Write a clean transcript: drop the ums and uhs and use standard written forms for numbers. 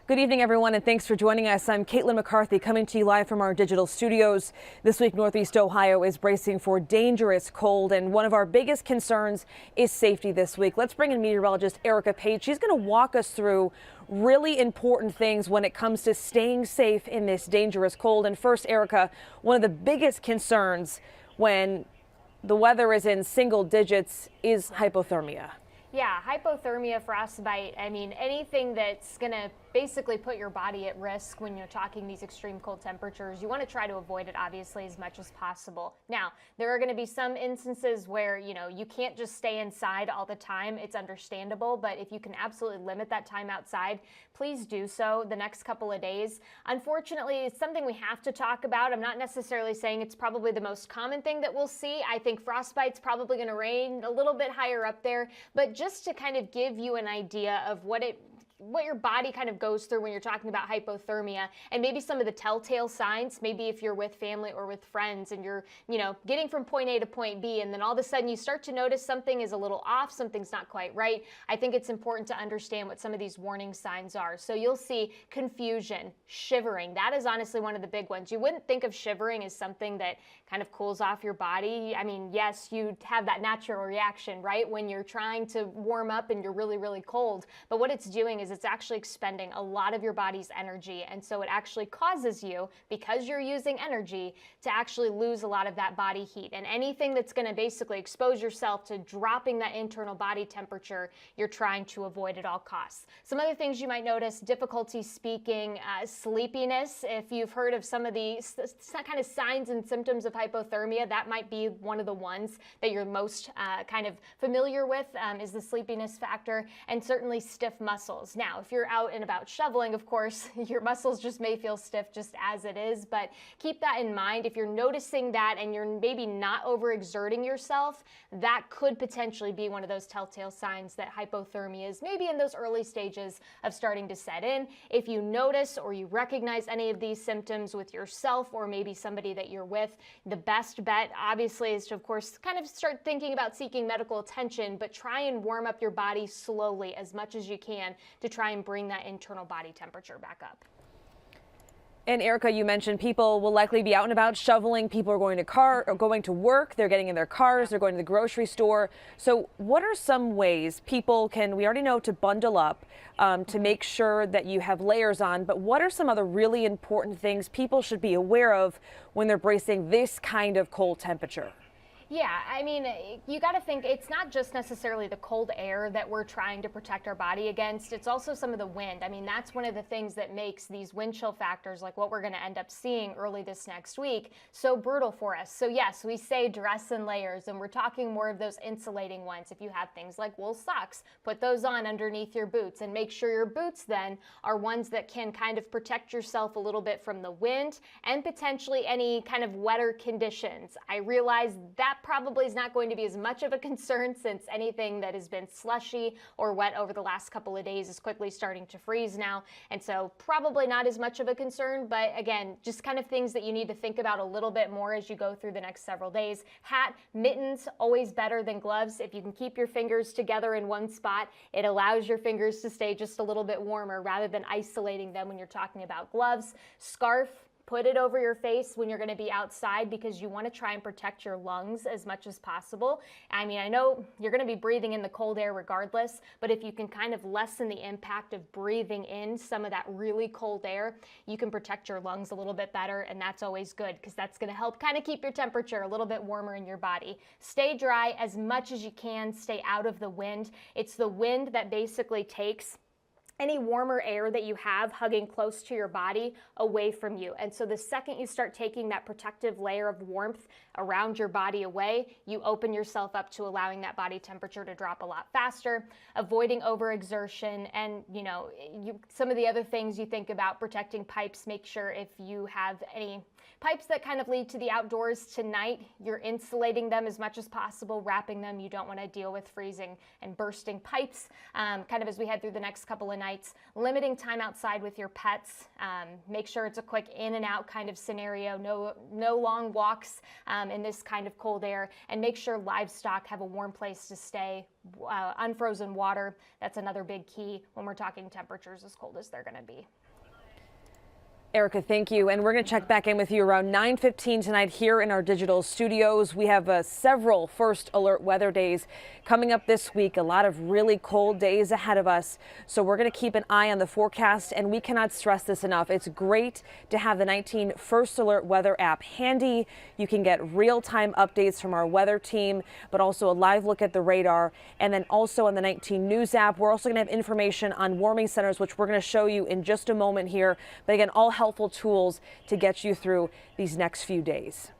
Good evening, everyone, and thanks for joining us. I'm Caitlin McCarthy coming to you live from our digital studios. This week, Northeast Ohio is bracing for dangerous cold, and one of our biggest concerns is safety this week. Let's bring in meteorologist Erica Page. She's going to walk us through really important things when it comes to staying safe in this dangerous cold. And first, Erica, one of the biggest concerns when the weather is in single digits is hypothermia. Yeah, hypothermia, frostbite, I mean, anything that's going to basically put your body at risk when you're talking these extreme cold temperatures. You want to try to avoid it, obviously, as much as possible. Now, there are going to be some instances where, you can't just stay inside all the time. It's understandable, but if you can absolutely limit that time outside, please do so the next couple of days. Unfortunately, it's something we have to talk about. I'm not necessarily saying it's probably the most common thing that we'll see. I think frostbite's probably going to reign a little bit higher up there, but just to kind of give you an idea of what your body kind of goes through when you're talking about hypothermia, and maybe some of the telltale signs, maybe if you're with family or with friends and you're, getting from point A to point B, and then all of a sudden you start to notice something is a little off, something's not quite right. I think it's important to understand what some of these warning signs are. So you'll see confusion, shivering. That is honestly one of the big ones. You wouldn't think of shivering as something that kind of cools off your body. I mean, yes, you have that natural reaction, right? When you're trying to warm up and you're really, really cold, but what it's doing is it's actually expending a lot of your body's energy, and so it actually causes you, because you're using energy, to actually lose a lot of that body heat. And anything that's going to basically expose yourself to dropping that internal body temperature, you're trying to avoid at all costs. Some other things you might notice: difficulty speaking, sleepiness. If you've heard of some of the kind of signs and symptoms of hypothermia, that might be one of the ones that you're most kind of familiar with, is the sleepiness factor, and certainly stiff muscles. Now, if you're out and about shoveling, of course, your muscles just may feel stiff just as it is, but keep that in mind. If you're noticing that and you're maybe not overexerting yourself, that could potentially be one of those telltale signs that hypothermia is maybe in those early stages of starting to set in. If you notice or you recognize any of these symptoms with yourself or maybe somebody that you're with, the best bet, obviously, is to, of course, kind of start thinking about seeking medical attention, but try and warm up your body slowly as much as you can to try and bring that internal body temperature back up. And Erica, you mentioned people will likely be out and about shoveling. People are going to work. They're getting in their cars. They're going to the grocery store. So what are some ways people can, we already know to bundle up, to make sure that you have layers on, but what are some other really important things people should be aware of when they're bracing this kind of cold temperature? Yeah, I mean, you got to think it's not just necessarily the cold air that we're trying to protect our body against. It's also some of the wind. I mean, that's one of the things that makes these wind chill factors, like what we're going to end up seeing early this next week, so brutal for us. So yes, we say dress in layers, and we're talking more of those insulating ones. If you have things like wool socks, put those on underneath your boots, and make sure your boots then are ones that can kind of protect yourself a little bit from the wind and potentially any kind of wetter conditions. I realize that probably is not going to be as much of a concern, since anything that has been slushy or wet over the last couple of days is quickly starting to freeze now, and so probably not as much of a concern. But again, just kind of things that you need to think about a little bit more as you go through the next several days. Hat, mittens, always better than gloves. If you can keep your fingers together in one spot, it allows your fingers to stay just a little bit warmer rather than isolating them when you're talking about gloves. Scarf, put it over your face when you're going to be outside, because you want to try and protect your lungs as much as possible. I mean, I know you're going to be breathing in the cold air regardless, but if you can kind of lessen the impact of breathing in some of that really cold air, you can protect your lungs a little bit better, and that's always good, because that's going to help kind of keep your temperature a little bit warmer in your body. Stay dry as much as you can. Stay out of the wind. It's the wind that basically takes any warmer air that you have hugging close to your body away from you. And so the second you start taking that protective layer of warmth around your body away, you open yourself up to allowing that body temperature to drop a lot faster, avoiding overexertion. And some of the other things you think about: protecting pipes. Make sure if you have any pipes that kind of lead to the outdoors tonight, you're insulating them as much as possible, wrapping them. You don't want to deal with freezing and bursting pipes kind of as we head through the next couple of nights. Limiting time outside with your pets. Make sure it's a quick in and out kind of scenario. No long walks in this kind of cold air, and make sure livestock have a warm place to stay. Unfrozen water, that's another big key when we're talking temperatures as cold as they're going to be. Erica, thank you. And we're going to check back in with you around 9:15 tonight here in our digital studios. We have several first alert weather days coming up this week. A lot of really cold days ahead of us. So we're going to keep an eye on the forecast, and we cannot stress this enough. It's great to have the 19 First Alert Weather app handy. You can get real-time updates from our weather team, but also a live look at the radar. And then also on the 19 News app, we're also going to have information on warming centers, which we're going to show you in just a moment here. But again, all helpful tools to get you through these next few days.